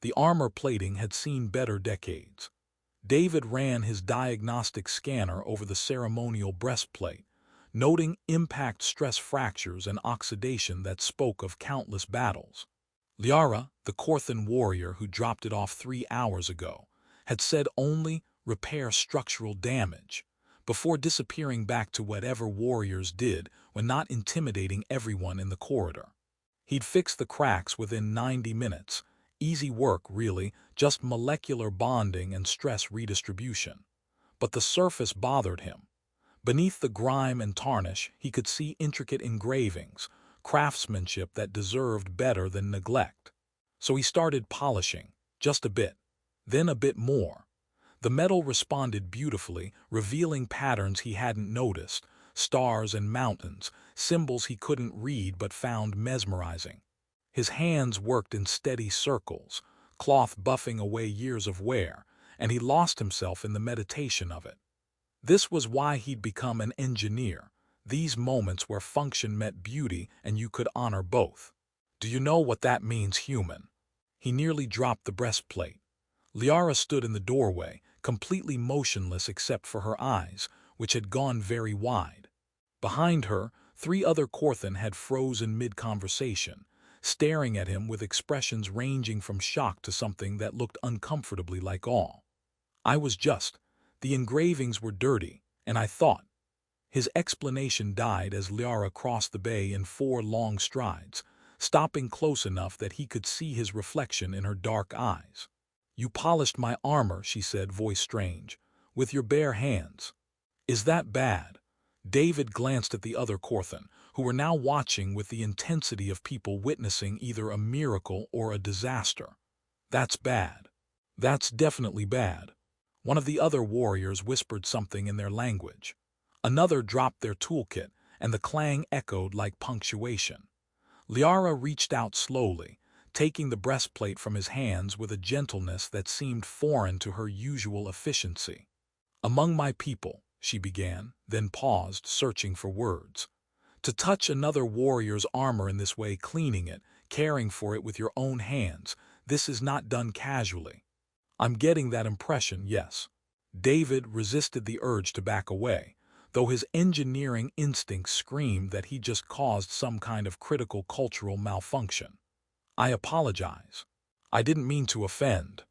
The armor plating had seen better decades. David ran his diagnostic scanner over the ceremonial breastplate, noting impact stress fractures and oxidation that spoke of countless battles. Lyara, the Korthan warrior who dropped it off 3 hours ago, had said only repair structural damage, before disappearing back to whatever warriors did when not intimidating everyone in the corridor. He'd fix the cracks within 90 minutes. Easy work, really, just molecular bonding and stress redistribution. But the surface bothered him. Beneath the grime and tarnish, he could see intricate engravings, craftsmanship that deserved better than neglect. So he started polishing, just a bit, then a bit more. The metal responded beautifully, revealing patterns he hadn't noticed, stars and mountains, symbols he couldn't read but found mesmerizing. His hands worked in steady circles, cloth buffing away years of wear, and he lost himself in the meditation of it. This was why he'd become an engineer, these moments where function met beauty and you could honor both. Do you know what that means, human? He nearly dropped the breastplate. Lyara stood in the doorway, completely motionless except for her eyes, which had gone very wide. Behind her, 3 other Korthan had frozen mid-conversation, staring at him with expressions ranging from shock to something that looked uncomfortably like awe. The engravings were dirty, and I thought. His explanation died as Lyara crossed the bay in 4 long strides, stopping close enough that he could see his reflection in her dark eyes. "You polished my armor," she said, voice strange, "with your bare hands. Is that bad?" David glanced at the other Korthan, who were now watching with the intensity of people witnessing either a miracle or a disaster. "That's bad. That's definitely bad." One of the other warriors whispered something in their language. Another dropped their toolkit, and the clang echoed like punctuation. Lyara reached out slowly, taking the breastplate from his hands with a gentleness that seemed foreign to her usual efficiency. "Among my people," she began, then paused, searching for words. "To touch another warrior's armor in this way, cleaning it, caring for it with your own hands, this is not done casually." "I'm getting that impression, yes." David resisted the urge to back away, though his engineering instincts screamed that he just caused some kind of critical cultural malfunction. "I apologize. I didn't mean to offend."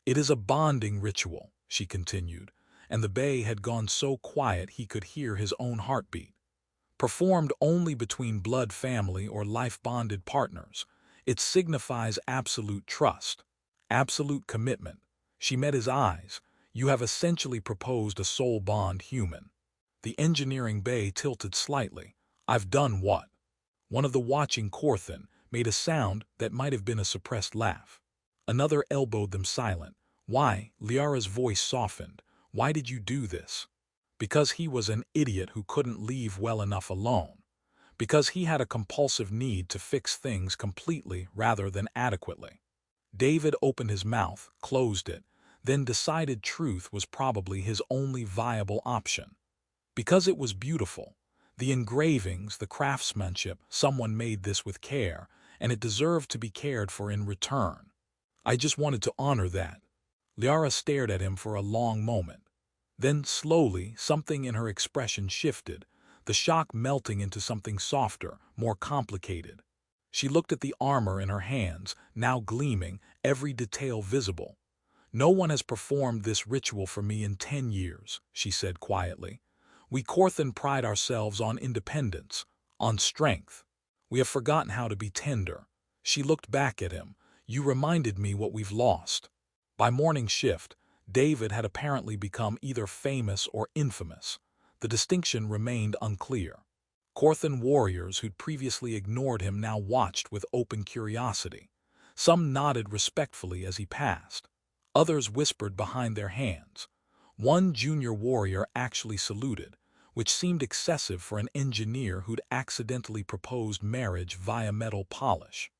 "It is a bonding ritual," she continued, and the bay had gone so quiet he could hear his own heartbeat. "Performed only between blood family or life-bonded partners, it signifies absolute trust, absolute commitment." She met his eyes. "You have essentially proposed a soul bond, human." The engineering bay tilted slightly. "I've done what?" One of the watching Korthan made a sound that might have been a suppressed laugh. Another elbowed them silent. "Why?" Lyara's voice softened. "Why did you do this?" "Because he was an idiot who couldn't leave well enough alone. Because he had a compulsive need to fix things completely rather than adequately." David opened his mouth, closed it, then decided truth was probably his only viable option. Because it was beautiful. The engravings, the craftsmanship, someone made this with care, and it deserved to be cared for in return. "I just wanted to honor that." Lyara stared at him for a long moment. Then, slowly, something in her expression shifted, the shock melting into something softer, more complicated. She looked at the armor in her hands, now gleaming, every detail visible. "No one has performed this ritual for me in 10 years, she said quietly. "We Korthan pride ourselves on independence, on strength. We have forgotten how to be tender." She looked back at him. "You reminded me what we've lost." By morning shift, David had apparently become either famous or infamous. The distinction remained unclear. Korthan warriors who'd previously ignored him now watched with open curiosity. Some nodded respectfully as he passed. Others whispered behind their hands. One junior warrior actually saluted, which seemed excessive for an engineer who'd accidentally proposed marriage via metal polish.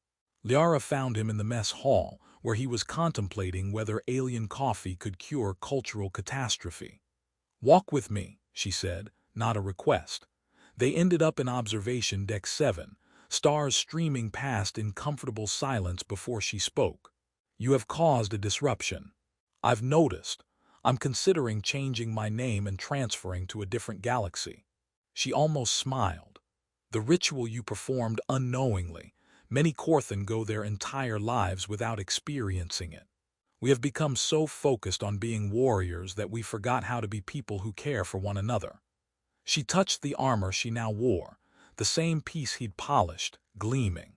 Lyara found him in the mess hall, where he was contemplating whether alien coffee could cure cultural catastrophe. "Walk with me," she said, not a request. They ended up in observation deck 7, stars streaming past in comfortable silence before she spoke. You have caused a disruption. I've noticed. I'm considering changing my name and transferring to a different galaxy. She almost smiled. The ritual you performed unknowingly. Many Korthan go their entire lives without experiencing it. We have become so focused on being warriors that we forgot how to be people who care for one another. She touched the armor she now wore, the same piece he'd polished, gleaming.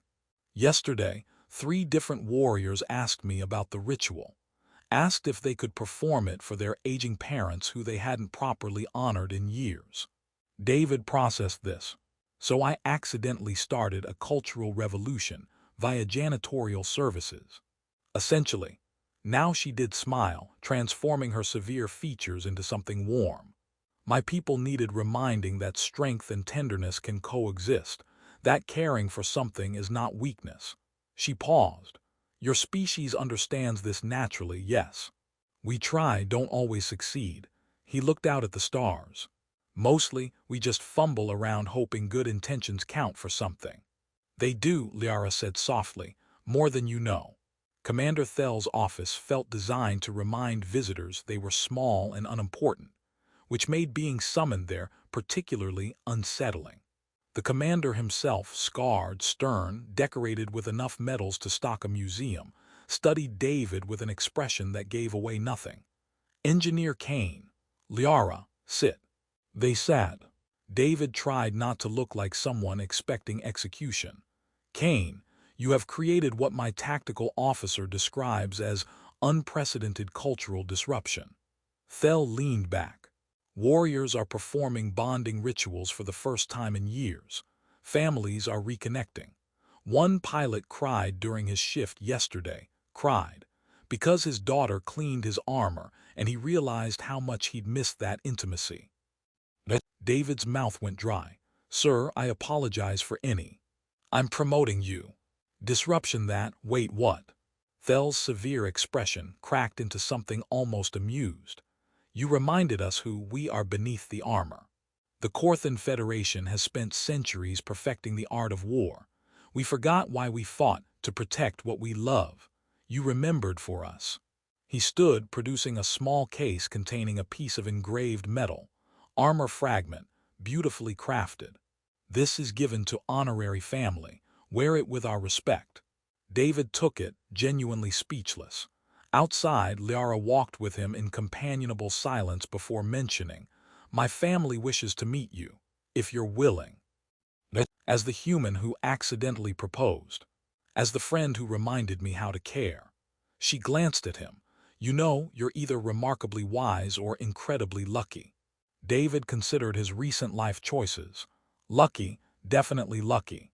Yesterday, 3 different warriors asked me about the ritual, asked if they could perform it for their aging parents who they hadn't properly honored in years. David processed this. So I accidentally started a cultural revolution via janitorial services. Essentially, now she did smile, transforming her severe features into something warm. My people needed reminding that strength and tenderness can coexist, that caring for something is not weakness. She paused. Your species understands this naturally, yes. We try, don't always succeed. He looked out at the stars. Mostly, we just fumble around hoping good intentions count for something. They do, Lyara said softly, more than you know. Commander Thel's office felt designed to remind visitors they were small and unimportant, which made being summoned there particularly unsettling. The commander himself, scarred, stern, decorated with enough medals to stock a museum, studied David with an expression that gave away nothing. Engineer Kane, Lyara, sit. They sat. David tried not to look like someone expecting execution. Kane, you have created what my tactical officer describes as unprecedented cultural disruption. Thel leaned back. Warriors are performing bonding rituals for the first time in years. Families are reconnecting. One pilot cried during his shift yesterday, because his daughter cleaned his armor and he realized how much he'd missed that intimacy. David's mouth went dry. Sir, I apologize for any. I'm promoting you. Disruption that, wait what? Thel's severe expression cracked into something almost amused. You reminded us who we are beneath the armor. The Korthan Federation has spent centuries perfecting the art of war. We forgot why we fought, to protect what we love. You remembered for us. He stood, producing a small case containing a piece of engraved metal, armor fragment, beautifully crafted. This is given to honorary family. Wear it with our respect. David took it, genuinely speechless. Outside, Lyara walked with him in companionable silence before mentioning, my family wishes to meet you, if you're willing. As the human who accidentally proposed. As the friend who reminded me how to care. She glanced at him. You know, you're either remarkably wise or incredibly lucky. David considered his recent life choices. Lucky, definitely lucky.